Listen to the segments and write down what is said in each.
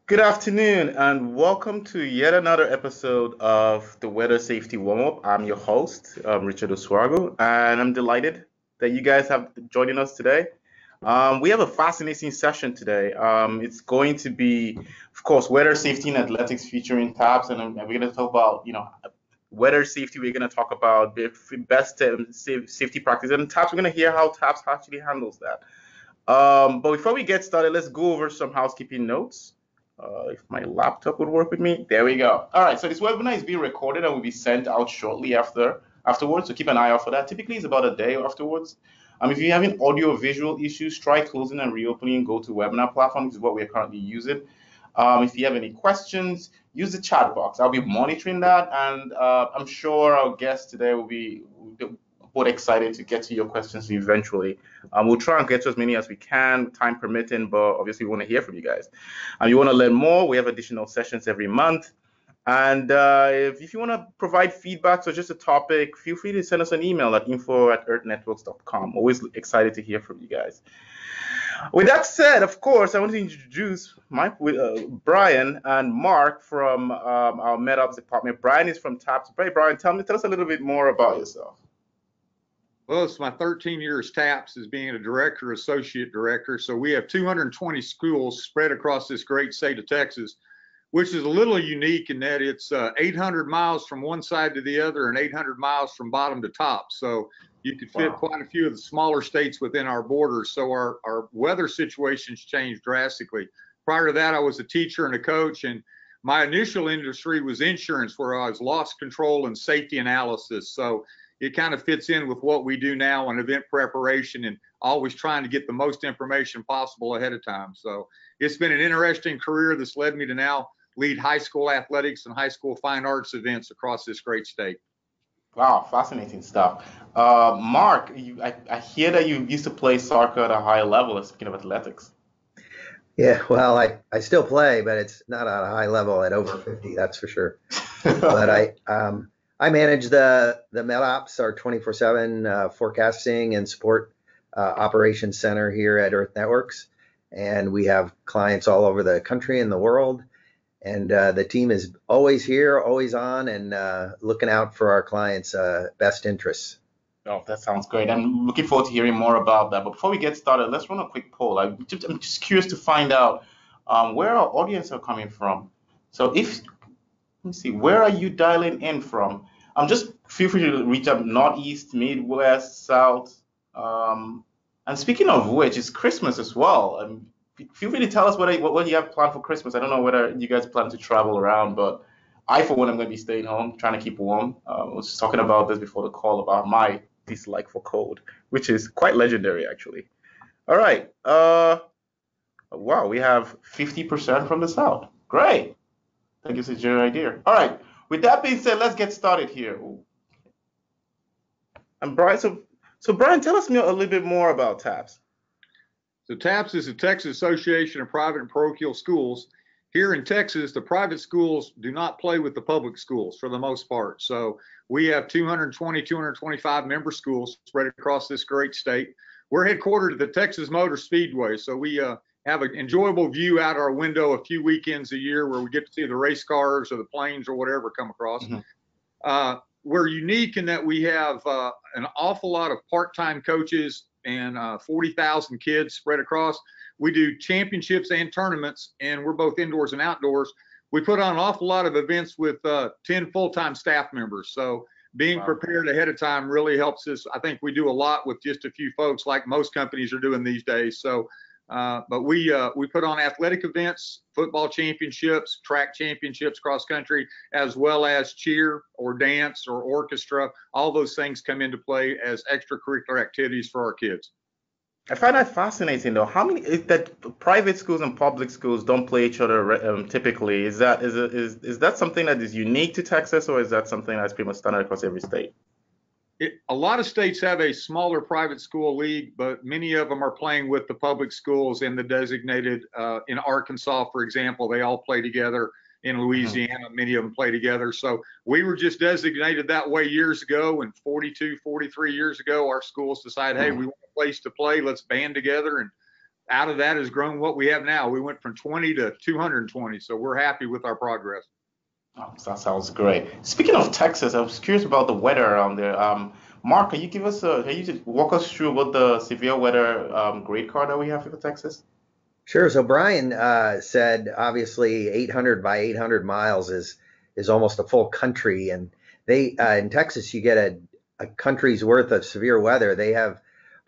Good afternoon, and welcome to yet another episode of the Weather Safety Warmup. I'm your host, Richard Oswago, and I'm delighted that you guys have joining us today. We have a fascinating session today. It's going to be, of course, weather safety and athletics featuring TAPPS, and we're going to talk about, weather safety. We're going to talk about the best safety practices, and TAPPS. We're going to hear how TAPPS actually handles that. But before we get started, let's go over some housekeeping notes. If my laptop would work with me, there we go. All right, so this webinar is being recorded and will be sent out shortly afterwards. So keep an eye out for that. Typically, it's about a day afterwards. If you're having audio or visual issues, try closing and reopening. Go to webinar platform, which is what we are currently using. If you have any questions, use the chat box. I'll be monitoring that, and I'm sure our guest today will be both excited to get to your questions eventually. We'll try and get to as many as we can, time permitting, but obviously we want to hear from you guys. You want to learn more, we have additional sessions every month. And if you want to provide feedback or just a topic, feel free to send us an email at info@earthnetworks.com. Always excited to hear from you guys. With that said, of course, I want to introduce Bryan and Mark from our MedOps department. Bryan is from TAPPS. Bryan, tell us a little bit more about yourself. Well, it's my 13 years TAPPS as being a director, associate director. So we have 220 schools spread across this great state of Texas, which is a little unique in that it's 800 miles from one side to the other and 800 miles from bottom to top. So you could fit quite a few of the smaller states within our borders. So our weather situations changed drastically. Prior to that, I was a teacher and a coach, and my initial industry was insurance, where I was loss control and safety analysis. So it kind of fits in with what we do now on event preparation and always trying to get the most information possible ahead of time. So it's been an interesting career that's led me to now lead high school athletics and high school fine arts events across this great state. Wow, fascinating stuff. Mark, I hear that you used to play soccer at a high level, speaking of athletics. Yeah, well, I still play, but it's not at a high level at over 50, that's for sure. But I manage the MedOps, our 24/7 forecasting and support operations center here at Earth Networks, and we have clients all over the country and the world. And the team is always here, always on, and looking out for our clients' best interests. Oh, that sounds great. I'm looking forward to hearing more about that. But before we get started, let's run a quick poll. I'm just curious to find out where our audience are coming from. So let me see, where are you dialing in from? Just feel free to reach out Northeast, Midwest, South. And speaking of which, it's Christmas as well. Feel free to tell us what you have planned for Christmas. I don't know whether you guys plan to travel around, but I, for one, am going to be staying home, trying to keep warm. I was just talking about this before the call about my dislike for cold, which is quite legendary, actually. All right. Wow, we have 50% from the South. Great. That gives us a general idea. All right. With that being said, let's get started here. And Bryan, so Bryan, tell us a little bit more about TAPPS. So TAPPS is the Texas Association of Private and Parochial Schools. Here in Texas, the private schools do not play with the public schools for the most part. So we have 220, 225 member schools spread across this great state. We're headquartered at the Texas Motor Speedway. So we have an enjoyable view out our window a few weekends a year where we get to see the race cars or the planes or whatever come across. Mm-hmm. We're unique in that we have an awful lot of part-time coaches and 40,000 kids spread across. We do championships and tournaments, and we're both indoors and outdoors. We put on an awful lot of events with 10 full-time staff members. So being prepared ahead of time really helps us. I think we do a lot with just a few folks, like most companies are doing these days. So, but we put on athletic events, football championships, track championships cross country, as well as cheer or dance or orchestra. All those things come into play as extracurricular activities for our kids. I find that fascinating, though. How many is that private schools and public schools don't play each other typically? Is that something that is unique to Texas, or is that something that's pretty much standard across every state? A lot of states have a smaller private school league, but many of them are playing with the public schools in the designated. In Arkansas, for example, they all play together. In Louisiana, many of them play together. So we were just designated that way years ago, and 42, 43 years ago, our schools decided, hey, we want a place to play. Let's band together. And out of that has grown what we have now. We went from 20 to 220, so we're happy with our progress. Oh, that sounds great. Speaking of Texas, I was curious about the weather around there. Mark, can you just walk us through what the severe weather grade card that we have for Texas? Sure. So Brian said obviously 800 by 800 miles is almost a full country, and they in Texas you get a country's worth of severe weather. They have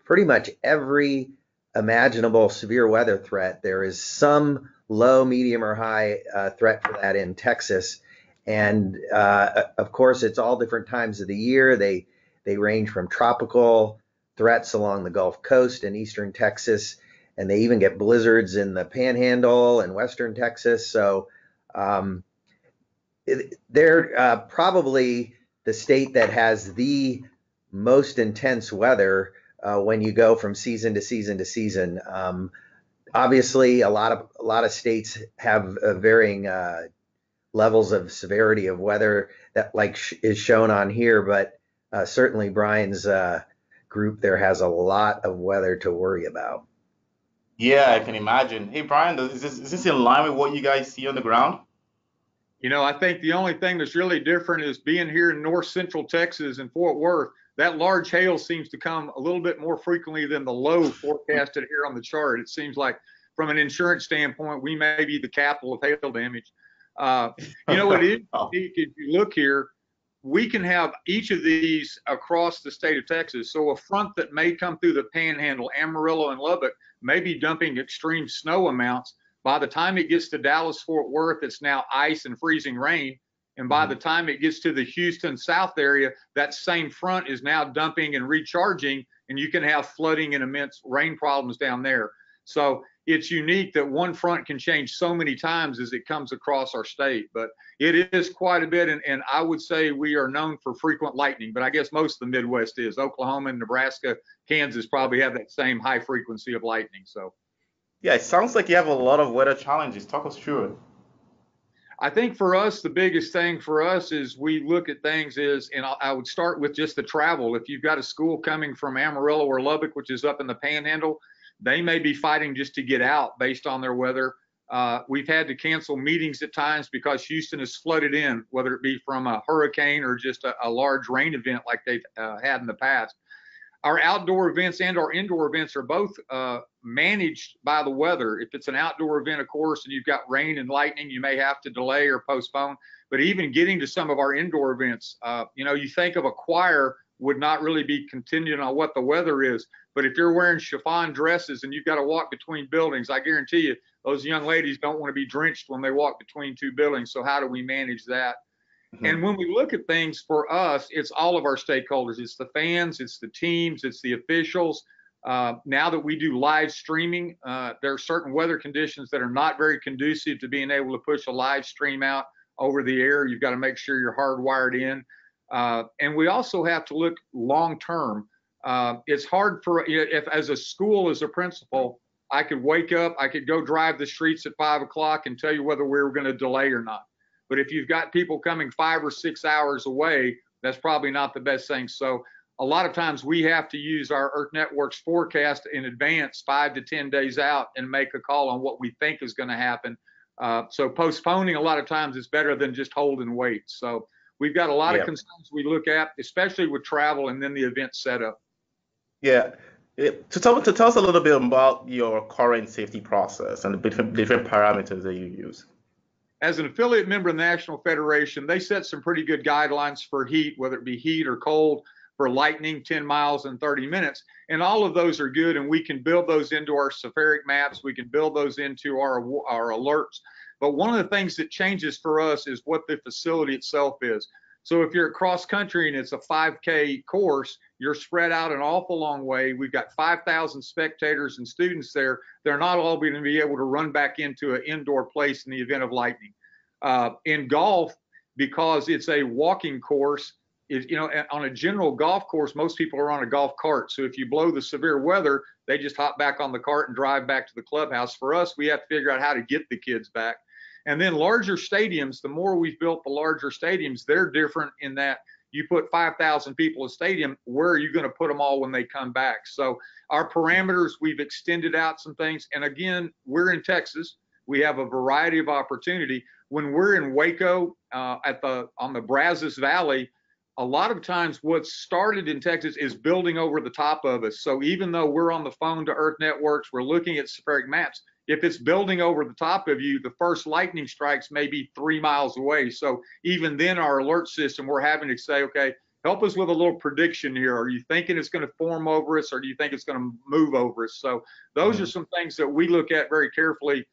pretty much every imaginable severe weather threat. There is some low, medium, or high threat for that in Texas, and of course it's all different times of the year. They range from tropical threats along the Gulf Coast and eastern Texas, and they even get blizzards in the Panhandle and western Texas. So they're probably the state that has the most intense weather when you go from season to season to season. Obviously, a lot of states have varying levels of severity of weather that is shown on here, but certainly Brian's group there has a lot of weather to worry about. Yeah, I can imagine. Hey, Brian, is this in line with what you guys see on the ground? I think the only thing that's really different is being here in north central Texas and Fort Worth. That large hail seems to come a little bit more frequently than the low forecasted here on the chart. It seems like from an insurance standpoint, we may be the capital of hail damage. What is unique if you look here, we can have each of these across the state of Texas. So a front that may come through the Panhandle, Amarillo, and Lubbock may be dumping extreme snow amounts. By the time it gets to Dallas, Fort Worth, it's now ice and freezing rain. And by the time it gets to the Houston South area, that same front is now dumping and recharging, and you can have flooding and immense rain problems down there. So it's unique that one front can change so many times as it comes across our state, but it is quite a bit. And I would say we are known for frequent lightning, but I guess most of the Midwest is. Oklahoma and Nebraska, Kansas probably have that same high frequency of lightning. So Yeah, it sounds like you have a lot of weather challenges. Talk us through it. I think for us, the biggest thing for us is we look at things and I would start with just the travel. If you've got a school coming from Amarillo or Lubbock, which is up in the Panhandle, they may be fighting just to get out based on their weather. We've had to cancel meetings at times because Houston is flooded in, whether it be from a hurricane or just a large rain event like they've had in the past. Our outdoor events and our indoor events are both managed by the weather. If it's an outdoor event, of course, and you've got rain and lightning, you may have to delay or postpone. But even getting to some of our indoor events, you think of a choir would not really be contingent on what the weather is. But if you're wearing chiffon dresses and you've got to walk between buildings, I guarantee you those young ladies don't want to be drenched when they walk between two buildings. So how do we manage that? And when we look at things for us, it's all of our stakeholders. It's the fans, it's the teams, it's the officials. Now that we do live streaming, there are certain weather conditions that are not very conducive to being able to push a live stream out over the air. You've got to make sure you're hardwired in. And we also have to look long term. It's hard if as a school, as a principal, I could wake up, I could go drive the streets at 5 o'clock and tell you whether we were going to delay or not. But if you've got people coming 5 or 6 hours away, that's probably not the best thing. So a lot of times we have to use our Earth Network's forecast in advance, 5 to 10 days out, and make a call on what we think is going to happen. So postponing a lot of times is better than just hold and wait. So we've got a lot of concerns we look at, especially with travel and then the event setup. Yeah. To tell us a little bit about your current safety process and the different parameters that you use. As an affiliate member of the National Federation, they set some pretty good guidelines for heat, whether it be heat or cold, for lightning, 10 miles in 30 minutes. And all of those are good, and we can build those into our spheric maps. We can build those into our alerts. But one of the things that changes for us is what the facility itself is. So if you're at cross country and it's a 5K course, you're spread out an awful long way. We've got 5,000 spectators and students there. They're not all going to be able to run back into an indoor place in the event of lightning. In golf, because it's a walking course, on a general golf course, most people are on a golf cart. So if you blow the severe weather, they just hop back on the cart and drive back to the clubhouse. For us, we have to figure out how to get the kids back. And then larger stadiums, the more we've built the larger stadiums, they're different in that you put 5,000 people in a stadium, where are you going to put them all when they come back? So our parameters, we've extended out some things. And again, we're in Texas. We have a variety of opportunity. When we're in Waco, on the Brazos Valley, a lot of times what's started in Texas is building over the top of us. So even though we're on the phone to Earth Networks, we're looking at spheric maps, if it's building over the top of you, the first lightning strikes may be 3 miles away. So even then, our alert system, we're having to say, okay, help us with a little prediction here. Are you thinking it's going to form over us, or do you think it's going to move over us? So those are some things that we look at very carefully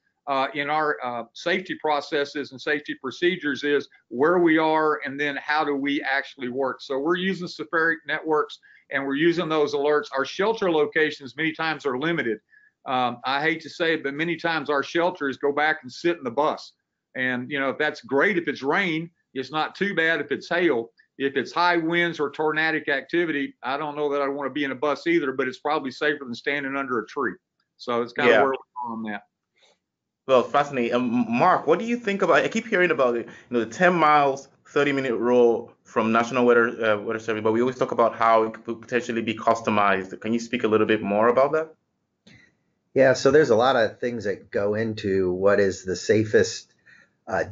in our safety processes and safety procedures, is where we are, and then how do we actually work. So we're using spheric networks, and we're using those alerts. Our shelter locations many times are limited. I hate to say it, but many times our shelters go back and sit in the bus. And, you know, that's great if it's rain. It's not too bad if it's hail. If it's high winds or tornadic activity, I don't know that I want to be in a bus either, but it's probably safer than standing under a tree. So it's kind of where we're on that. Well, fascinating. Mark, what do you think about? I keep hearing about it, the 10 miles, 30-minute rule from National Weather Service, but we always talk about how it could potentially be customized. Can you speak a little bit more about that? Yeah, so there's a lot of things that go into what is the safest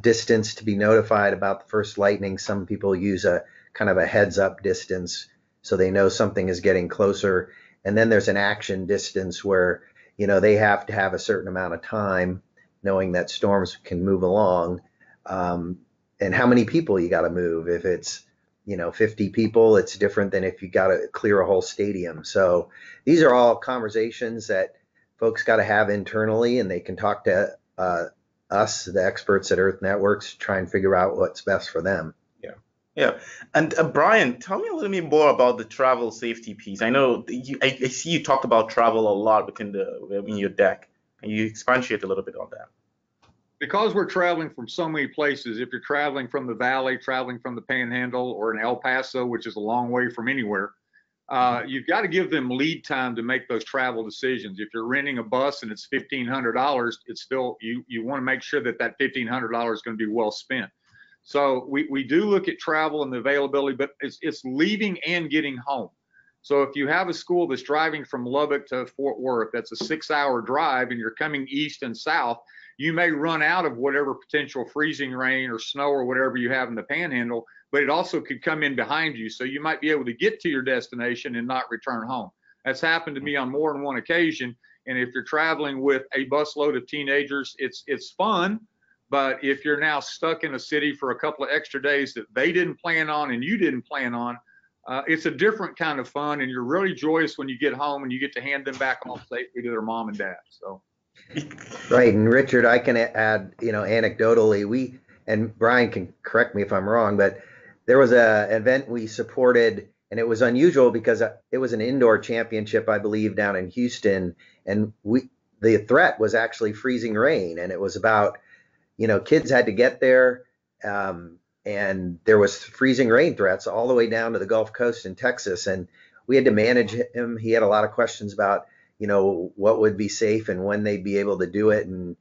distance to be notified about the first lightning. Some people use a kind of a heads up distance so they know something is getting closer. And then there's an action distance where, they have to have a certain amount of time knowing that storms can move along, and how many people you got to move. If it's 50 people, it's different than if you got to clear a whole stadium. So these are all conversations that folks got to have internally, and they can talk to us, the experts at Earth Networks, to try and figure out what's best for them. Yeah. And Bryan, tell me a little bit more about the travel safety piece. I know I see you talked about travel a lot in your deck. Can you expatiate a little bit on that? Because we're traveling from so many places, if you're traveling from the Valley, traveling from the Panhandle, or in El Paso, which is a long way from anywhere, you've got to give them lead time to make those travel decisions. If you're renting a bus and it's $1,500, it's still, you want to make sure that $1,500 is going to be well spent. So we do look at travel and the availability, but it's leaving and getting home. So if you have a school that's driving from Lubbock to Fort Worth, that's a 6-hour drive, and you're coming east and south, you may run out of whatever potential freezing rain or snow or whatever you have in the Panhandle, but it also could come in behind you. So you might be able to get to your destination and not return home. That's happened to me on more than one occasion. And if you're traveling with a busload of teenagers, it's fun. But if you're now stuck in a city for a couple of extra days that they didn't plan on and you didn't plan on, it's a different kind of fun. And you're really joyous when you get home and you get to hand them back home safely to their mom and dad. So. Right. And Richard, I can add, anecdotally, and Bryan can correct me if I'm wrong, but there was an event we supported, and it was unusual because it was an indoor championship, I believe, down in Houston. And the threat was actually freezing rain. And it was about, kids had to get there. And there was freezing rain threats all the way down to the Gulf Coast in Texas. And we had to manage him. He had a lot of questions about, what would be safe and when they'd be able to do it. And,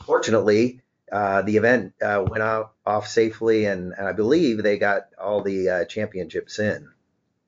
fortunately, the event went off safely, and I believe they got all the championships in.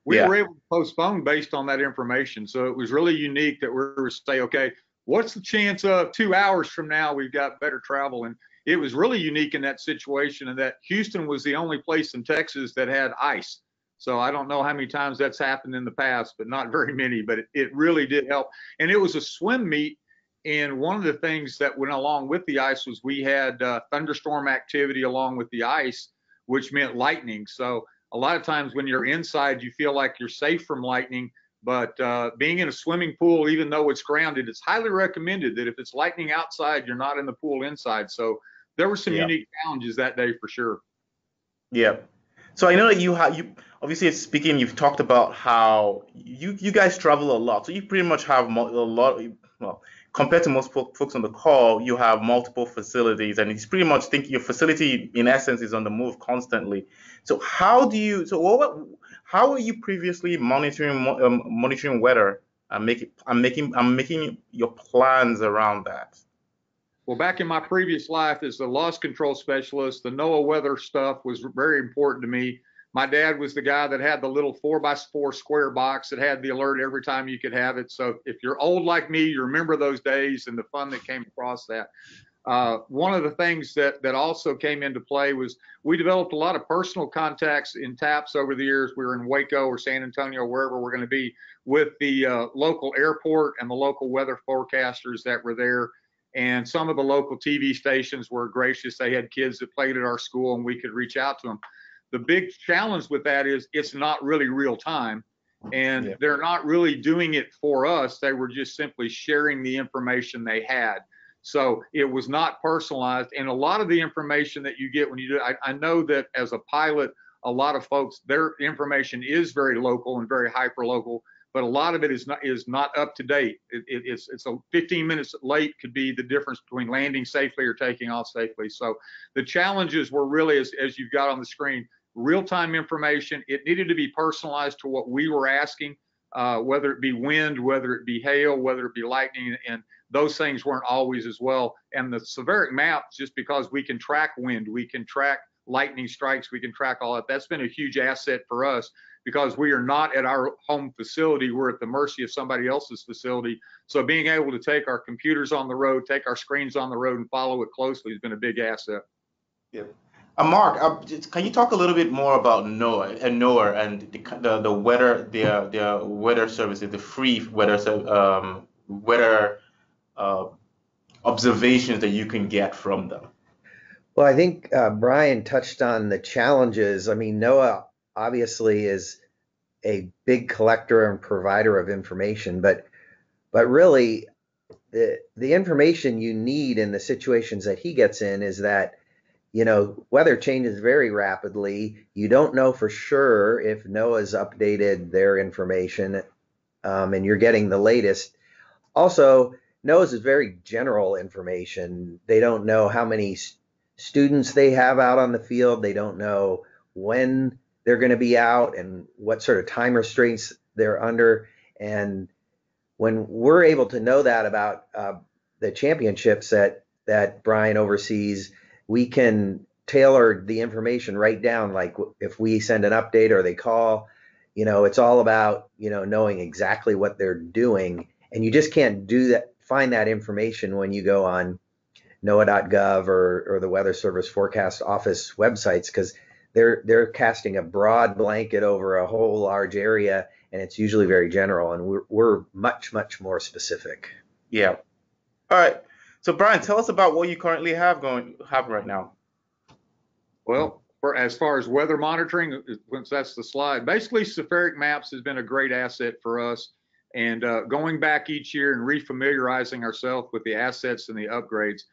We were able to postpone based on that information. So it was really unique that we were say, okay, what's the chance of 2 hours from now we've got better travel? And it was really unique in that situation, and that Houston was the only place in Texas that had ice. So I don't know how many times that's happened in the past, but not very many, but it really did help. And it was a swim meet. And one of the things that went along with the ice was we had thunderstorm activity along with the ice, which meant lightning. So a lot of times when you're inside, you feel like you're safe from lightning. But being in a swimming pool, even though it's grounded, it's highly recommended that if it's lightning outside, you're not in the pool inside. So there were some unique challenges that day for sure. Yeah. So I know that you obviously speaking, you've talked about how you guys travel a lot. So you pretty much have a lot. Well, compared to most folks on the call, you have multiple facilities, and it's pretty much think your facility in essence is on the move constantly. So how are you previously monitoring weather and making your plans around that? Well, back in my previous life as the loss control specialist, the NOAA weather stuff was very important to me. My dad was the guy that had the little 4x4 square box that had the alert every time you could have it. So if you're old like me, you remember those days and the fun that came across that. One of the things that also came into play was we developed a lot of personal contacts in TAPPS over the years. We were in Waco or San Antonio, wherever we're going to be, with the local airport and the local weather forecasters that were there. And some of the local TV stations were gracious. They had kids that played at our school and we could reach out to them. The big challenge with that is it's not really real time, and they're not really doing it for us. They were just simply sharing the information they had. So it was not personalized. And a lot of the information that you get when you do it, I know that as a pilot, a lot of folks, their information is very local and very hyper local, but a lot of it is not up to date. It's a 15 minutes late could be the difference between landing safely or taking off safely. So the challenges were really, as you've got on the screen, real-time information. It needed to be personalized to what we were asking, whether it be wind, whether it be hail, whether it be lightning, and those things weren't always as well. And the Severic map, just because we can track wind, we can track lightning strikes, we can track all that. That's been a huge asset for us because we are not at our home facility. We're at the mercy of somebody else's facility. So being able to take our computers on the road, take our screens on the road and follow it closely has been a big asset. Yeah. Mark, can you talk a little bit more about NOAA and the weather, their weather services, the free weather observations that you can get from them? Well, I think Bryan touched on the challenges. I mean, NOAA obviously is a big collector and provider of information, but really the information you need in the situations that he gets in is that, you know, weather changes very rapidly. You don't know for sure if NOAA's updated their information, and you're getting the latest. Also, NOAA's is very general information. They don't know how many students they have out on the field. They don't know when they're going to be out and what sort of time restraints they're under. And when we're able to know that about the championships that Bryan oversees, we can tailor the information right down. Like if we send an update or they call, you know, it's all about, you know, knowing exactly what they're doing. And you just can't find that information when you go on NOAA.gov or the Weather Service Forecast Office websites, because they're casting a broad blanket over a whole large area, and it's usually very general, and we're much more specific. Yeah. All right. So Bryan, tell us about what you currently have right now. Well, as far as weather monitoring, once that's the slide, basically Severic Maps has been a great asset for us. And going back each year and refamiliarizing ourselves with the assets and the upgrades,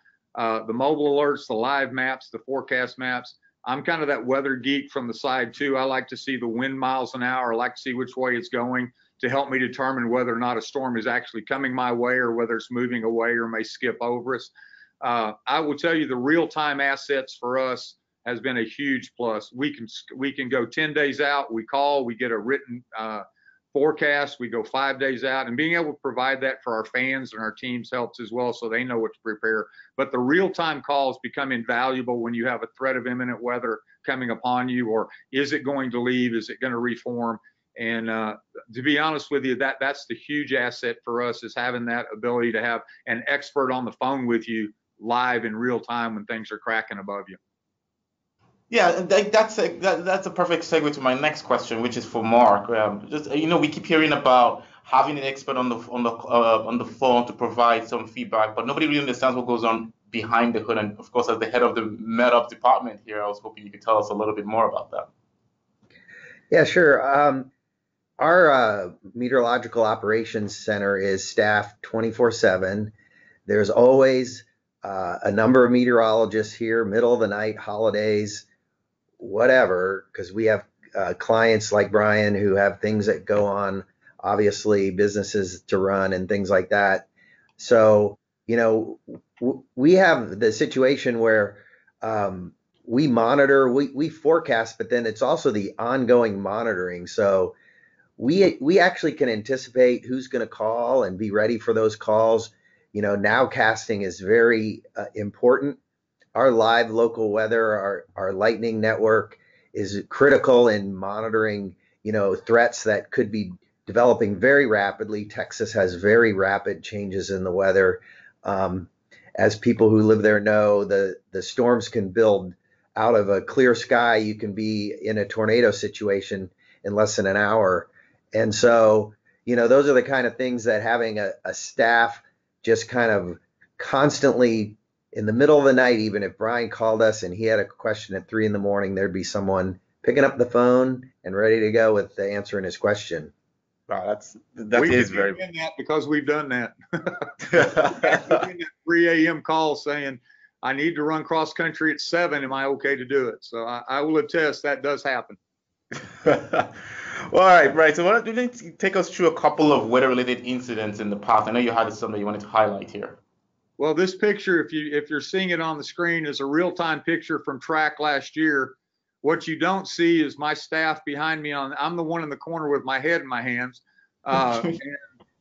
the mobile alerts, the live maps, the forecast maps. I'm kind of that weather geek from the side too. I like to see the wind miles an hour. I like to see which way it's going to help me determine whether or not a storm is actually coming my way or whether it's moving away or may skip over us. I will tell you the real-time assets for us has been a huge plus. We can go 10 days out. We call, we get a written forecast. We go 5 days out, and being able to provide that for our fans and our teams helps as well, so they know what to prepare. But the real-time calls become invaluable when you have a threat of imminent weather coming upon you, or is it going to leave? Is it going to reform? And to be honest with you, that's the huge asset for us, is having that ability to have an expert on the phone with you live in real time when things are cracking above you. Yeah, that's a perfect segue to my next question, which is for Mark. We keep hearing about having an expert on the phone to provide some feedback, but nobody really understands what goes on behind the hood. And of course, as the head of the MEDOP department here, I was hoping you could tell us a little bit more about that. Yeah, sure. Our Meteorological Operations Center is staffed 24/7. There's always a number of meteorologists here, middle of the night, holidays, whatever, because we have clients like Bryan who have things that go on, obviously businesses to run and things like that. So, you know, we have the situation where we monitor, we forecast, but then it's also the ongoing monitoring. So we actually can anticipate who's going to call and be ready for those calls. You know, nowcasting is very important. Our live local weather, our lightning network is critical in monitoring, threats that could be developing very rapidly. Texas has very rapid changes in the weather. As people who live there know, the storms can build out of a clear sky. You can be in a tornado situation in less than an hour. And so, those are the kind of things that having a staff just kind of constantly in the middle of the night, even if Bryan called us and he had a question at 3 a.m, there'd be someone picking up the phone and ready to go with the answer in his question. Wow, that we is can very. begin that because we've done that. That 3 a.m. call saying, I need to run cross country at 7. Am I okay to do it? So I will attest that does happen. Well, all right, right. So why don't you take us through a couple of weather-related incidents in the past? I know you had some that you wanted to highlight here. Well, this picture, if you're seeing it on the screen, is a real-time picture from track last year. What you don't see is my staff behind me. I'm the one in the corner with my head in my hands. And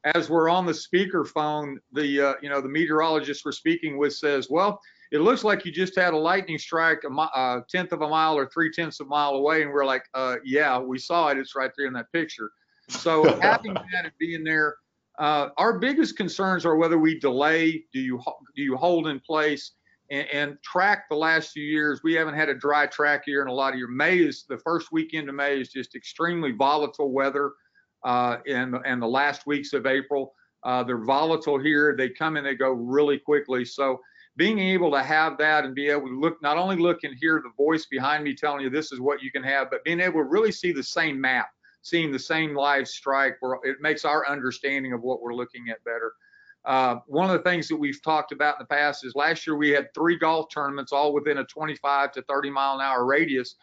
as we're on the speakerphone, the meteorologist we're speaking with says, "Well, it looks like you just had a lightning strike a tenth of a mile or 3/10 of a mile away." And we're like, "Yeah, we saw it. It's right there in that picture." So having that and being there, our biggest concerns are whether we delay, do you hold in place, and track the last few years. We haven't had a dry track year in a lot of years. The first weekend of May is just extremely volatile weather, and the last weeks of April. They're volatile here. They come and they go really quickly. So being able to have that and be able to not only look and hear the voice behind me telling you this is what you can have, but being able to really see the same map, seeing the same live strike, where it makes our understanding of what we're looking at better. One of the things that we've talked about in the past is last year we had 3 golf tournaments all within a 25 to 30 mile an hour radius,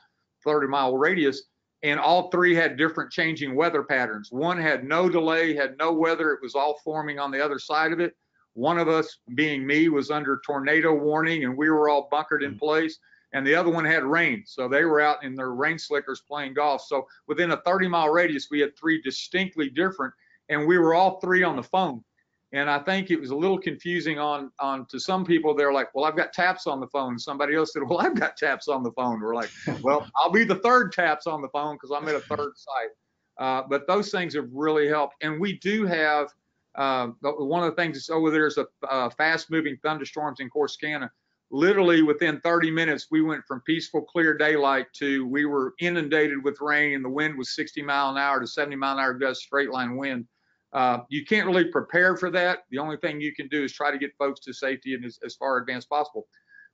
30-mile radius, and all 3 had different changing weather patterns. One had no delay, had no weather. It was all forming on the other side of it. One of us, being me, was under tornado warning and we were all bunkered in place. And the other one had rain. So they were out in their rain slickers playing golf. So within a 30-mile radius, we had 3 distinctly different, and we were all 3 on the phone. And I think it was a little confusing on to some people. They're like, well, I've got TAPPS on the phone. Somebody else said, well, I've got TAPPS on the phone. We're like, well, I'll be the third TAPPS on the phone because I'm at a third site. But those things have really helped. And we do have one of the things that's over there is a fast-moving thunderstorms in Corsicana. Literally within 30 minutes, we went from peaceful, clear daylight to we were inundated with rain, and the wind was 60 mile an hour to 70 mile an hour gust straight line wind. You can't really prepare for that. The only thing you can do is try to get folks to safety and as far advanced possible.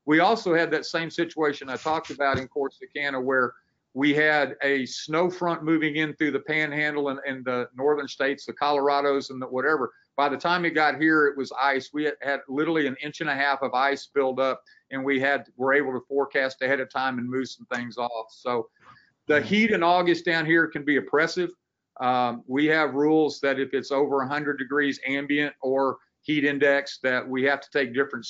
We also had that same situation I talked about in Corsicana, where we had a snow front moving in through the panhandle and the northern states, the Colorados and the whatever. By the time it got here, it was ice. We had literally 1.5 inches of ice build up, and were able to forecast ahead of time and move some things off. So the heat in August down here can be oppressive. We have rules that if it's over 100 degrees ambient or heat index, that we have to take different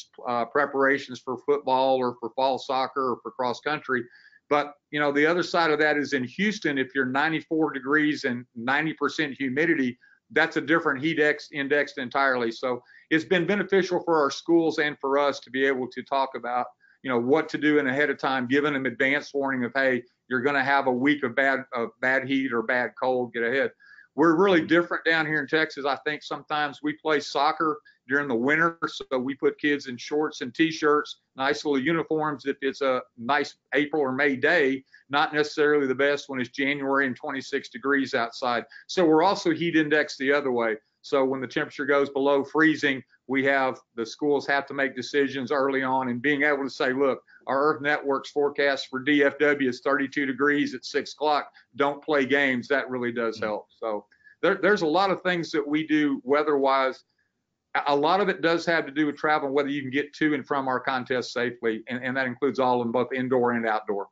preparations for football or for fall soccer or for cross country. But, the other side of that is in Houston, if you're 94 degrees and 90% humidity, that's a different heat index entirely. So it's been beneficial for our schools and for us to be able to talk about, what to do in ahead of time, giving them advance warning of, hey, you're going to have a week of bad heat or bad cold, get ahead. We're really different down here in Texas. I think sometimes we play soccer during the winter, so we put kids in shorts and T-shirts, nice little uniforms if it's a nice April or May day, not necessarily the best when it's January and 26 degrees outside. So we're also heat indexed the other way. So when the temperature goes below freezing, the schools have to make decisions early on, and being able to say, look, our Earth Network's forecast for DFW is 32 degrees at 6 o'clock. Don't play games. That really does help. So there's a lot of things that we do weather-wise. A lot of it does have to do with travel, whether you can get to and from our contests safely, and that includes all in both indoor and outdoor.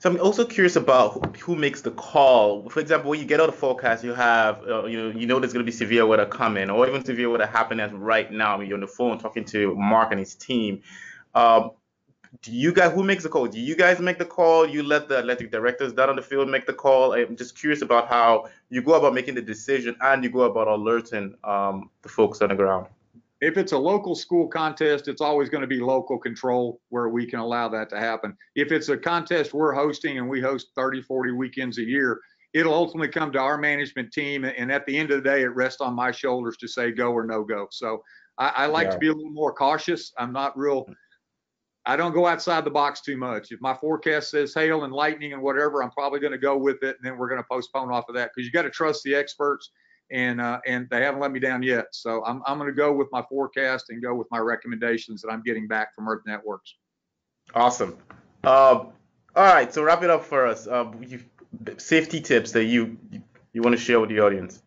So I'm also curious about who makes the call. For example, when you get out the forecast, you have, there's going to be severe weather coming, or even severe weather happening as right now. I mean, you're on the phone talking to Mark and his team. Who makes the call? Do you guys make the call? You let the athletic directors down on the field make the call? I'm just curious about how you go about making the decision and you go about alerting the folks on the ground. If it's a local school contest, it's always going to be local control where we can allow that to happen. If it's a contest we're hosting and we host 30, 40 weekends a year, it'll ultimately come to our management team. And at the end of the day, it rests on my shoulders to say go or no go. So I like to Yeah. be a little more cautious. I don't go outside the box too much. If my forecast says hail and lightning and whatever, I'm probably going to go with it, and then we're going to postpone off of that because you got to trust the experts, and they haven't let me down yet. So I'm going to go with my forecast and go with my recommendations that I'm getting back from Earth Networks. Awesome. All right, so wrap it up for us. Safety tips that you want to share with the audience.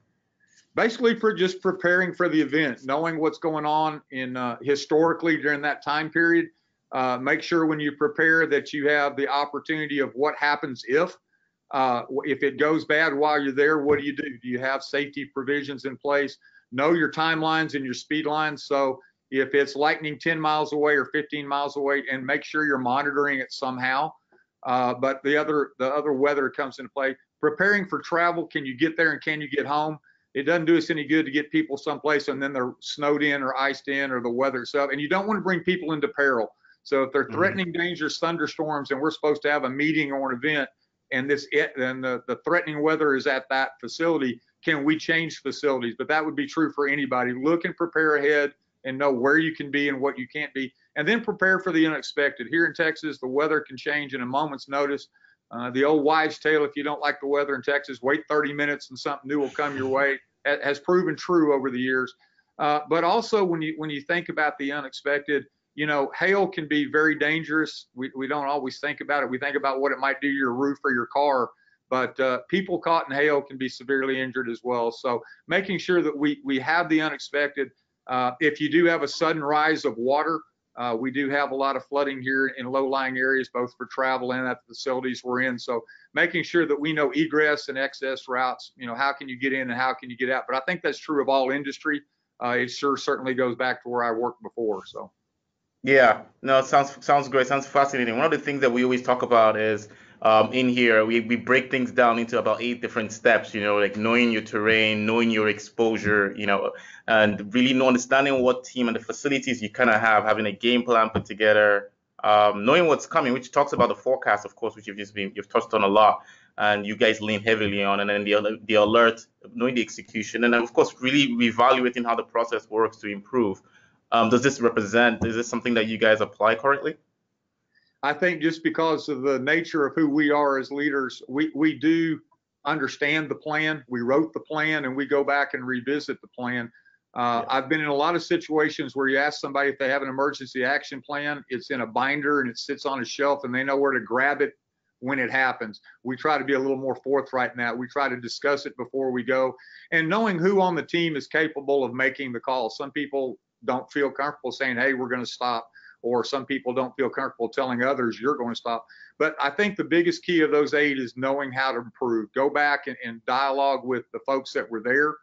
Basically, for just preparing for the event, knowing what's going on in historically during that time period. Make sure when you prepare that you have the opportunity of what happens if it goes bad while you're there. What do? Do you have safety provisions in place? Know your timelines and your speed lines. So if it's lightning 10 miles away or 15 miles away, and make sure you're monitoring it somehow. But the other weather comes into play. Preparing for travel. Can you get there and can you get home? It doesn't do us any good to get people someplace and then they're snowed in or iced in or the weather itself. And you don't want to bring people into peril. So if they're threatening dangerous thunderstorms and we're supposed to have a meeting or an event and the threatening weather is at that facility, can we change facilities? But that would be true for anybody. Look and prepare ahead and know where you can be and what you can't be, and then prepare for the unexpected. Here in Texas, the weather can change in a moment's notice. The old wives' tale, if you don't like the weather in Texas, wait 30 minutes and something new will come your way, has proven true over the years. But also when you think about the unexpected, hail can be very dangerous. We don't always think about it. We think about what it might do to your roof or your car, but people caught in hail can be severely injured as well. So making sure that we have the unexpected. If you do have a sudden rise of water, we do have a lot of flooding here in low-lying areas, both for travel and at the facilities we're in. So making sure that we know egress and excess routes, how can you get in and how can you get out? But I think that's true of all industry. It certainly goes back to where I worked before. So. Yeah, no, it sounds great. Sounds fascinating. One of the things that we always talk about is in here we break things down into about 8 different steps. Like knowing your terrain, knowing your exposure, and really understanding what team and the facilities you kind of have, having a game plan put together, knowing what's coming, which talks about the forecast, of course, which you've touched on a lot, and you guys lean heavily on, and then the alert, knowing the execution, and then of course really reevaluating how the process works to improve. Is this something that you guys apply currently? I think just because of the nature of who we are as leaders, we do understand the plan. We wrote the plan and we go back and revisit the plan. Yeah. I've been in a lot of situations where you ask somebody if they have an emergency action plan, it's in a binder and it sits on a shelf and they know where to grab it when it happens. We try to be a little more forthright in that. We try to discuss it before we go, and knowing who on the team is capable of making the call. Some people don't feel comfortable saying, hey, we're going to stop. Or some people don't feel comfortable telling others you're going to stop. But I think the biggest key of those 8 is knowing how to improve. Go back and dialogue with the folks that were there,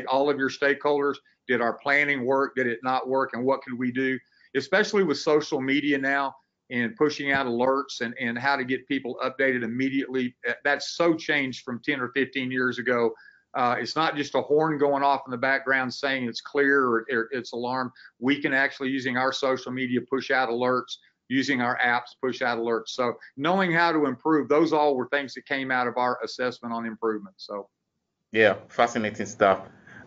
all of your stakeholders. Did our planning work? Did it not work? And what could we do? Especially with social media now and pushing out alerts and how to get people updated immediately. That's so changed from 10 or 15 years ago. It's not just a horn going off in the background saying it's clear or it's alarm. We can actually, using our social media, push out alerts, using our apps, push out alerts. So knowing how to improve, those all were things that came out of our assessment on improvement. So. Yeah, fascinating stuff.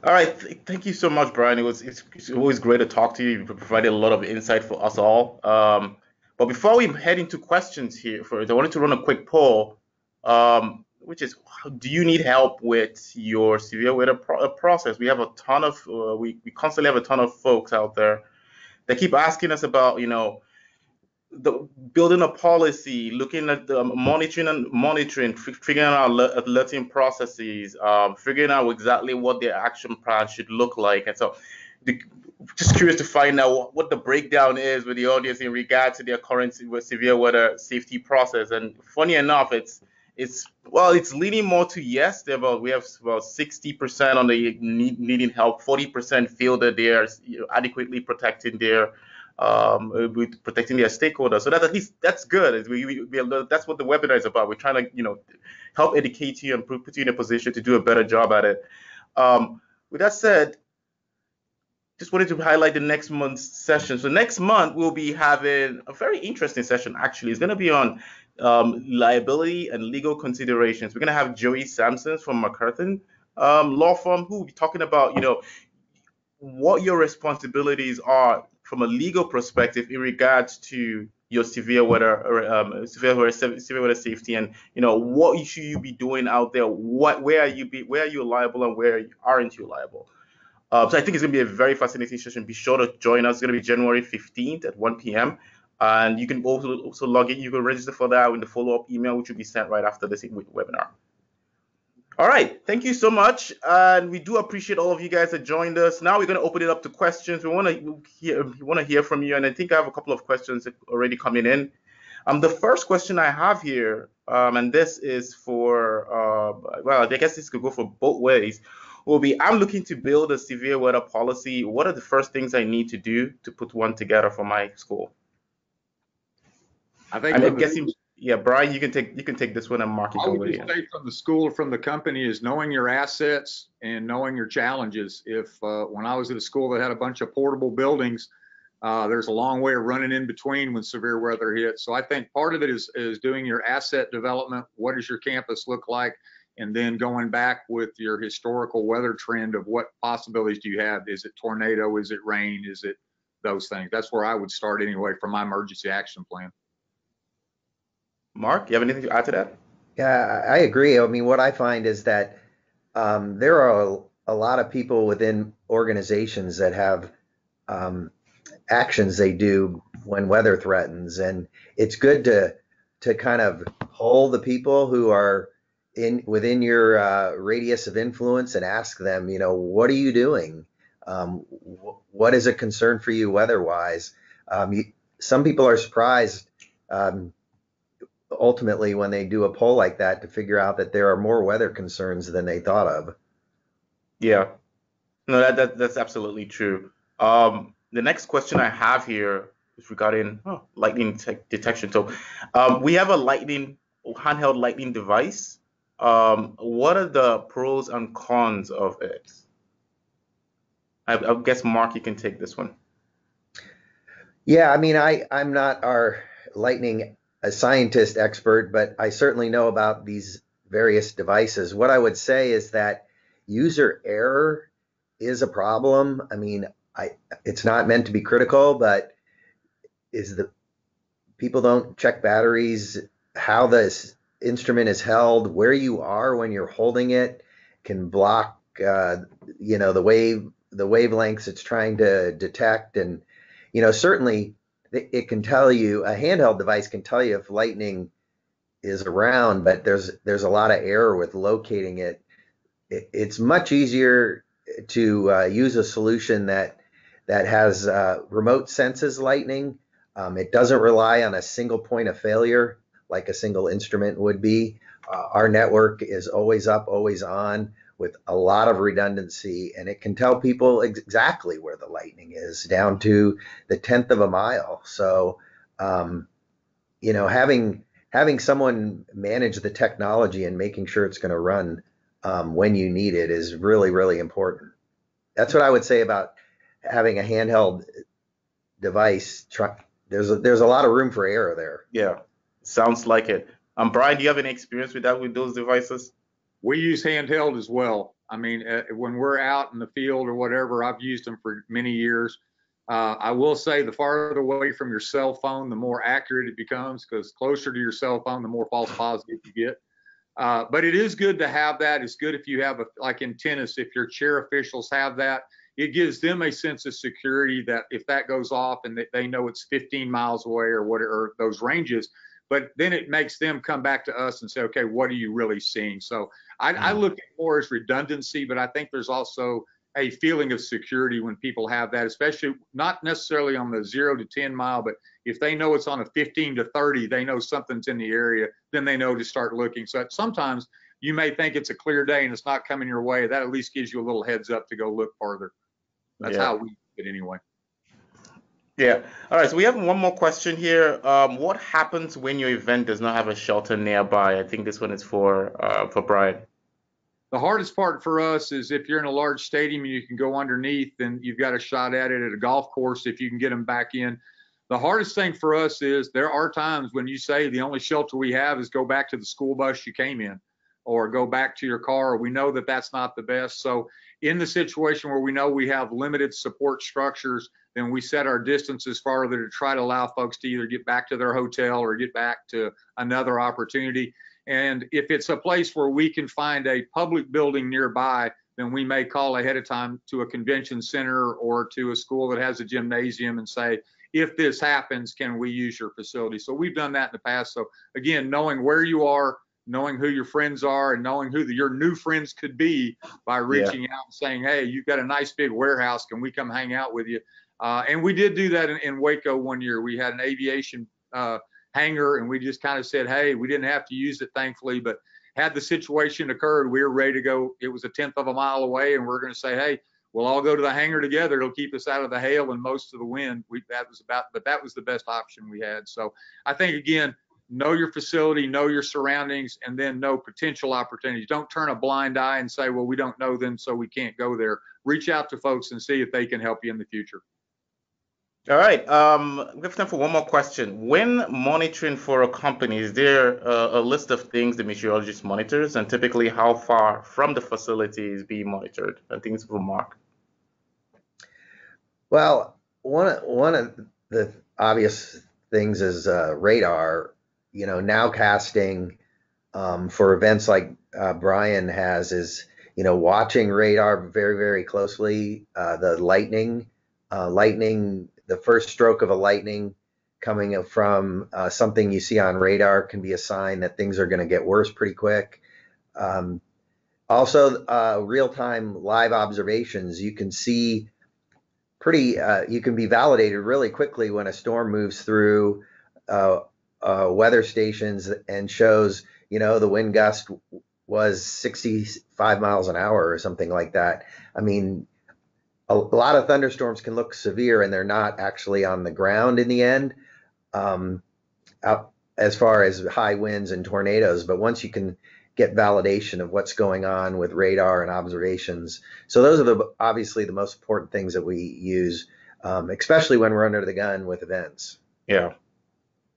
All right, thank you so much, Bryan. It's always great to talk to you. You provided a lot of insight for us all. But before we head into questions here, I wanted to run a quick poll. Which is, do you need help with your severe weather process? We have a ton of, we constantly have a ton of folks out there that keep asking us about, building a policy, looking at the monitoring, figuring out alerting processes, figuring out exactly what their action plan should look like. And so just curious to find out what the breakdown is with the audience in regard to their current severe weather safety process. And funny enough, it's leaning more to yes. We have about 60% on the needing help, 40% feel that they are adequately protecting their stakeholders. So that's good. That's what the webinar is about. We're trying to help educate you and put you in a position to do a better job at it. With that said, just wanted to highlight the next month's session. So next month we'll be having a very interesting session. Actually, it's going to be on liability and legal considerations. We're going to have Joey Sampson from McCarthy law firm, who will be talking about, what your responsibilities are from a legal perspective in regards to your severe weather or severe weather safety, and what should you be doing out there? Where are you liable and where aren't you liable? So I think it's going to be a very fascinating session. Be sure to join us. It's going to be January 15th at 1 p.m. And you can also log in. You can register for that in the follow-up email, which will be sent right after this webinar. All right. Thank you so much. And we do appreciate all of you guys that joined us. Now we're going to open it up to questions. We want to hear from you. And I think I have a couple of questions already coming in. The first question I have here, and this is for, well, I guess this could go for both ways, will be, I'm looking to build a severe weather policy. What are the first things I need to do to put one together for my school? I think I'm guessing, yeah, Brian, you can take this one, and Mark, you I can would weigh just in. say from the school or from the company is knowing your assets and knowing your challenges. If when I was at a school that had a bunch of portable buildings, there's a long way of running in between when severe weather hits. So I think part of it is doing your asset development. What does your campus look like? And then going back with your historical weather trend of what possibilities do you have? Is it tornado? Is it rain? Is it those things? That's where I would start anyway for my emergency action plan. Mark, you have anything to add to that? Yeah, I agree. I mean, what I find is that there are a lot of people within organizations that have actions they do when weather threatens, and it's good to kind of hold the people who are within your radius of influence and ask them, what are you doing? What is a concern for you weather-wise? Some people are surprised ultimately when they do a poll like that to figure out that there are more weather concerns than they thought of. Yeah, no, that's absolutely true. The next question I have here is regarding lightning detection. So we have a handheld lightning device. What are the pros and cons of it? I guess Mark, you can take this one. Yeah, I mean, I'm not our lightning scientist expert, but I certainly know about these various devices. What I would say is that user error is a problem. I mean, it's not meant to be critical, but people don't check batteries, how this instrument is held, where you are when you're holding it can block, the wavelengths it's trying to detect. And, certainly it can tell you, a handheld device can tell you if lightning is around, but there's a lot of error with locating it. It's much easier to use a solution that has remote senses lightning. It doesn't rely on a single point of failure like a single instrument would be. Our network is always up, always on, with a lot of redundancy, and it can tell people exactly where the lightning is down to the 10th of a mile. So, having someone manage the technology and making sure it's going to run when you need it is really, really important. That's what I would say about having a handheld device. There's a lot of room for error there. Yeah, sounds like it. Brian, do you have any experience with that, with those devices? We use handheld as well. I mean, when we're out in the field or whatever, I've used them for many years. I will say the farther away from your cell phone, the more accurate it becomes, because closer to your cell phone, the more false positives you get. But it is good to have that. It's good if you have, like in tennis, if your chair officials have that, it gives them a sense of security that if that goes off and they know it's 15 miles away or whatever, those ranges, but then it makes them come back to us and say, okay, what are you really seeing? So I look at more as redundancy, but I think there's also a feeling of security when people have that, especially not necessarily on the 0 to 10 mile, but if they know it's on a 15 to 30, they know something's in the area, then they know to start looking. So sometimes you may think it's a clear day and it's not coming your way. That at least gives you a little heads up to go look farther. That's how we do it anyway. Yeah. All right. So we have one more question here. What happens when your event does not have a shelter nearby? I think this one is for Brian. The hardest part for us is if you're in a large stadium and you can go underneath, then you've got a shot at it at a golf course if you can get them back in. The hardest thing for us is there are times when you say the only shelter we have is go back to the school bus you came in or go back to your car. We know that that's not the best. So in the situation where we know we have limited support structures, then we set our distances farther to try to allow folks to either get back to their hotel or get back to another opportunity. And if it's a place where we can find a public building nearby, then we may call ahead of time to a convention center or to a school that has a gymnasium and say, if this happens, can we use your facility? So we've done that in the past. So again, knowing where you are, knowing who your friends are, and knowing who your new friends could be by reaching out and saying, hey, you've got a nice big warehouse. Can we come hang out with you? And we did do that in Waco one year. We had an aviation hangar, and we just kind of said, hey, we didn't have to use it, thankfully, but had the situation occurred, we were ready to go. It was a 1/10 of a mile away, and we're going to say, hey, we'll all go to the hangar together. It'll keep us out of the hail and most of the wind. But that was the best option we had. So I think, again, know your facility, know your surroundings, and then know potential opportunities. Don't turn a blind eye and say, well, we don't know them, so we can't go there. Reach out to folks and see if they can help you in the future. All right. We have time for one more question. When monitoring for a company, is there a list of things the meteorologist monitors, and typically how far from the facility is being monitored? And things for Mark. Well, one of the obvious things is radar. Nowcasting for events like Bryan has is watching radar very, very closely. The lightning, the first stroke of a lightning coming from something you see on radar can be a sign that things are going to get worse pretty quick. Also, real-time live observations. You can see you can be validated really quickly when a storm moves through weather stations and shows, the wind gust was 65 miles an hour or something like that. I mean, a lot of thunderstorms can look severe and they're not actually on the ground in the end, as far as high winds and tornadoes. But once you can get validation of what's going on with radar and observations. So those are obviously the most important things that we use, especially when we're under the gun with events. Yeah.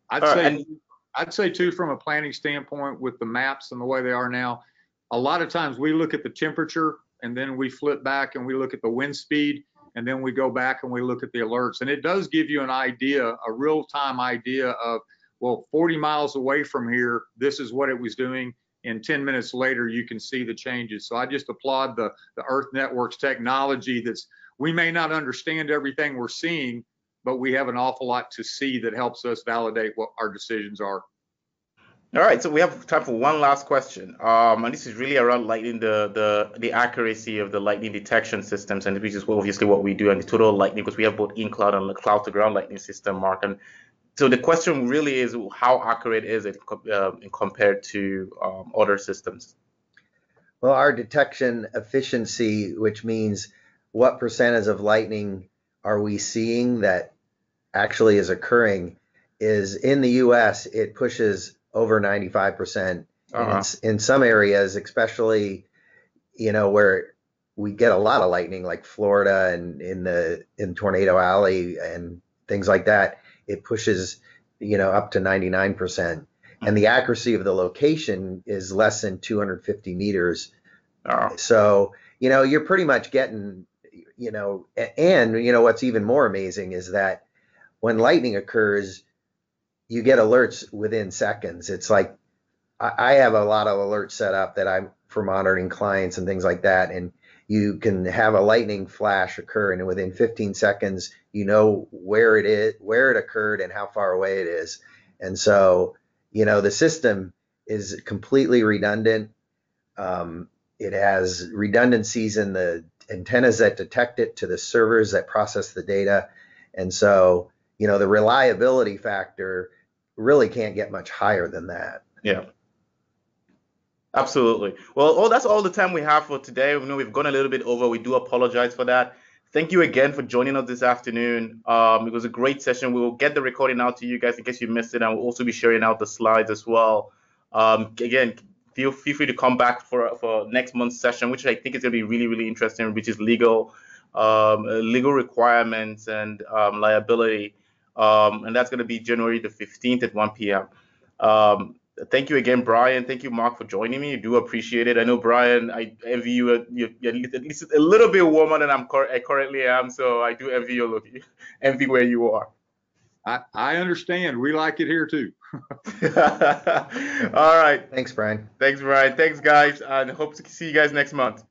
I'd say too, from a planning standpoint with the maps and the way they are now, a lot of times we look at the temperature and then we flip back and we look at the wind speed, and then we go back and we look at the alerts. And it does give you an idea, a real-time idea of, well, 40 miles away from here, this is what it was doing. And 10 minutes later, you can see the changes. So I just applaud the Earth Network's technology. We may not understand everything we're seeing, but we have an awful lot to see that helps us validate what our decisions are. All right, so we have time for one last question, and this is really around lightning, the accuracy of the lightning detection systems, and which is obviously what we do, and the total lightning, because we have both in cloud and the cloud to ground lightning system, Mark. And so the question really is, how accurate is it compared to other systems? Well, our detection efficiency, which means what percentage of lightning are we seeing that actually is occurring, is in the U.S. it pushes over 95%. In some areas, especially where we get a lot of lightning, like Florida and in Tornado Alley and things like that, it pushes up to 99%. And the accuracy of the location is less than 250 meters. So you're pretty much getting and what's even more amazing is that when lightning occurs, you get alerts within seconds. It's like I have a lot of alerts set up that I'm for monitoring clients and things like that. And you can have a lightning flash occur, and within 15 seconds, where it is, where it occurred, and how far away it is. And so, the system is completely redundant. It has redundancies in the antennas that detect it to the servers that process the data. And so, the reliability factor really can't get much higher than that. Yeah. Absolutely. Well, that's all the time we have for today. We know we've gone a little bit over. We do apologize for that. Thank you again for joining us this afternoon. It was a great session. We will get the recording out to you guys in case you missed it, and we'll also be sharing out the slides as well. Again, feel free to come back for next month's session, which I think is going to be really, really interesting, which is legal requirements and liability. And that's going to be January the 15th at 1 p.m. Thank you again, Bryan. Thank you, Mark, for joining me. I do appreciate it. I know, Bryan, I envy you. You're at least a little bit warmer than I currently am, so I do envy you. Envy where you are. I understand. We like it here too. All right. Thanks, Bryan. Thanks, Bryan. Thanks, guys, and hope to see you guys next month.